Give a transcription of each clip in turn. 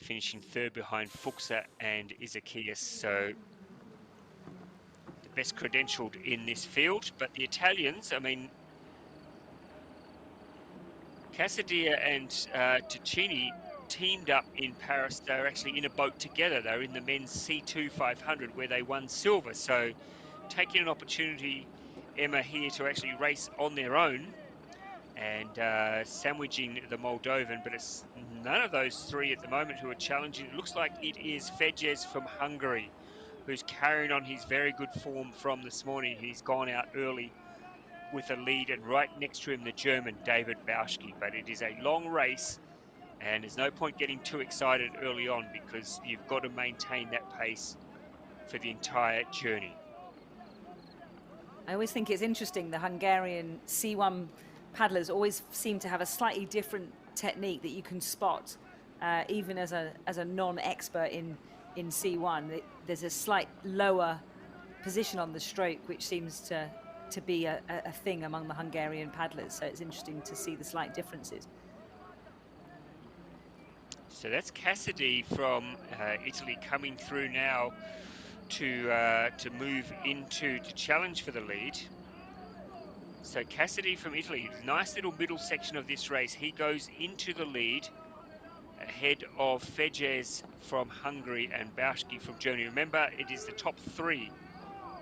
finishing third behind Fuchsa and Isakias. So the best credentialed in this field. But the Italians, I mean, Casadia and Ticini teamed up in Paris. They're actually in a boat together. They're in the men's C2 500 where they won silver. So taking an opportunity, Emma, here to actually race on their own and sandwiching the Moldovan, but it's none of those three at the moment who are challenging. It looks like it is Szeged from Hungary who's carrying on his very good form from this morning. He's gone out early with a lead, and right next to him the German David Bauschke. But it is a long race and there's no point getting too excited early on because you've got to maintain that pace for the entire journey. I always think it's interesting, the Hungarian C1 paddlers always seem to have a slightly different technique that you can spot, even as a non-expert in C1. There's a slight lower position on the stroke, which seems to be a thing among the Hungarian paddlers. So it's interesting to see the slight differences. So that's Cassidy from Italy coming through now to move into to challenge for the lead. So Cassidy from Italy, nice little middle section of this race. He goes into the lead ahead of Szeged from Hungary and Bauschke from Germany. Remember, it is the top three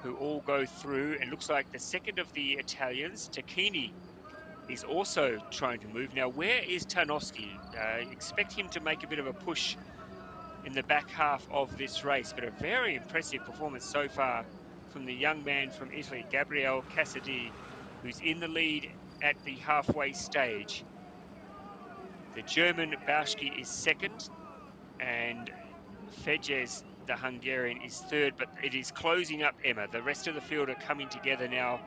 who all go through. It looks like the second of the Italians, Tacchini, is also trying to move. Now, where is Tarnowski? Expect him to make a bit of a push in the back half of this race, but a very impressive performance so far from the young man from Italy, Gabriele Cassidy, who's in the lead at the halfway stage. The German Bauschke is second, and Szeged, the Hungarian, is third, but it is closing up, Emma. The rest of the field are coming together now.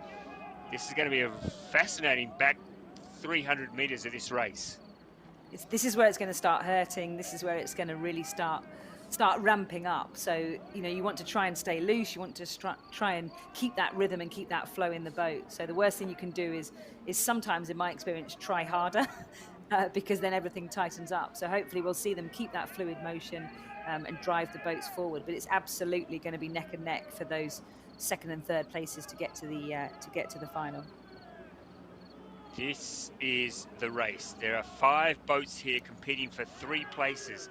This is going to be a fascinating back 300 meters of this race. This is where it's going to start hurting. This is where it's going to really start ramping up. So, you know, you want to try and stay loose. You want to try and keep that rhythm and keep that flow in the boat. So the worst thing you can do is sometimes, in my experience, try harder because then everything tightens up. So hopefully we'll see them keep that fluid motion and drive the boats forward. But it's absolutely going to be neck and neck for those second and third places to get to the final. This is the race. There are 5 boats here competing for 3 places.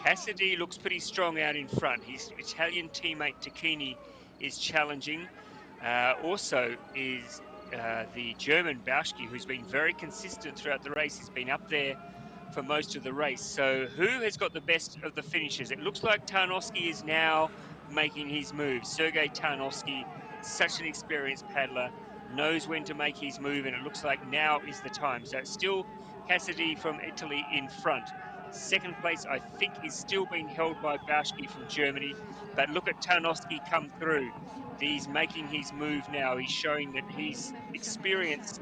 Cassidy looks pretty strong out in front. His Italian teammate Tacchini is challenging. Also is the German Bauschke, who's been very consistent throughout the race. He's been up there for most of the race. So who has got the best of the finishes? It looks like Tarnowski is now making his move. Sergei Tarnowski, such an experienced paddler, knows when to make his move, and it looks like now is the time. So it's still Cassidy from Italy in front. Second place, I think, is still being held by Bauschke from Germany. But look at Tarnowski come through. He's making his move now. He's showing that his experience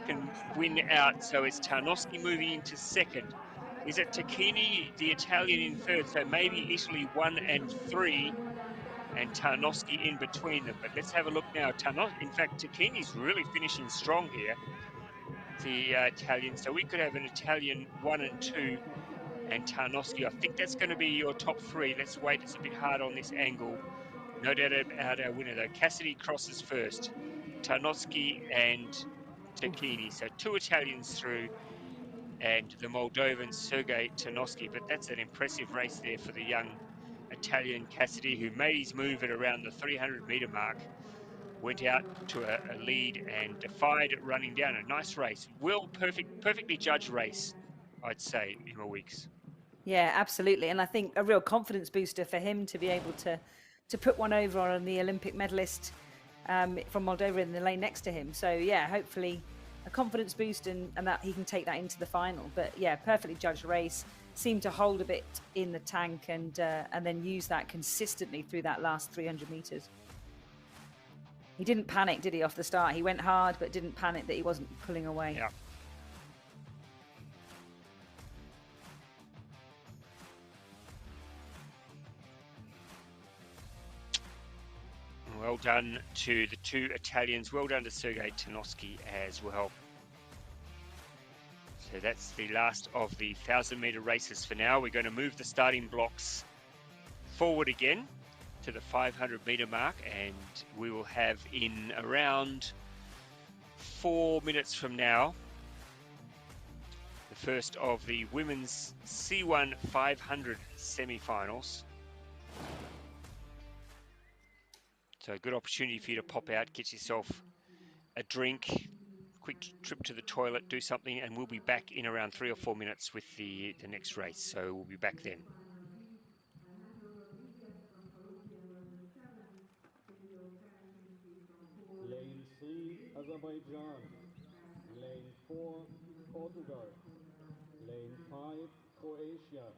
can win out. So it's Tarnowski moving into second. Is it Tacchini, the Italian, in third? So maybe Italy 1 and 3 and Tarnowski in between them. But let's have a look now. In fact, Tacchini's really finishing strong here, the Italian. So we could have an Italian 1 and 2 and Tarnowski. I think that's going to be your top 3. Let's wait. It's a bit hard on this angle. No doubt about our winner, though. Cassidy crosses first. Tarnowski and Tacchini. So 2 Italians through, and the Moldovan Sergei Tarnowski. But that's an impressive race there for the young Italian Cassidy, who made his move at around the 300-meter mark, went out to a lead and defied running down. A nice race. Perfectly judged race, I'd say, Emma Weeks. Yeah, absolutely. And I think a real confidence booster for him to be able to put one over on the Olympic medalist from Moldova in the lane next to him. So, yeah, hopefully a confidence boost and that he can take that into the final. But, yeah, perfectly judged race. Seemed to hold a bit in the tank and then use that consistently through that last 300 meters. He didn't panic, did he, off the start? He went hard, but didn't panic that he wasn't pulling away. Yeah. Well done to the 2 Italians. Well done to Sergei Tarnowski as well. So So that's the last of the 1,000-meter races for now. We're going to move the starting blocks forward again to the 500-meter mark, and we will have in around 4 minutes from now the first of the women's C1 500 semi-finals. So a good opportunity for you to pop out, get yourself a drink, quick trip to the toilet, do something, and we'll be back in around 3 or 4 minutes with the next race. So we'll be back then. Lane 3, Azerbaijan. Lane 4, Portugal. Lane 5, Croatia.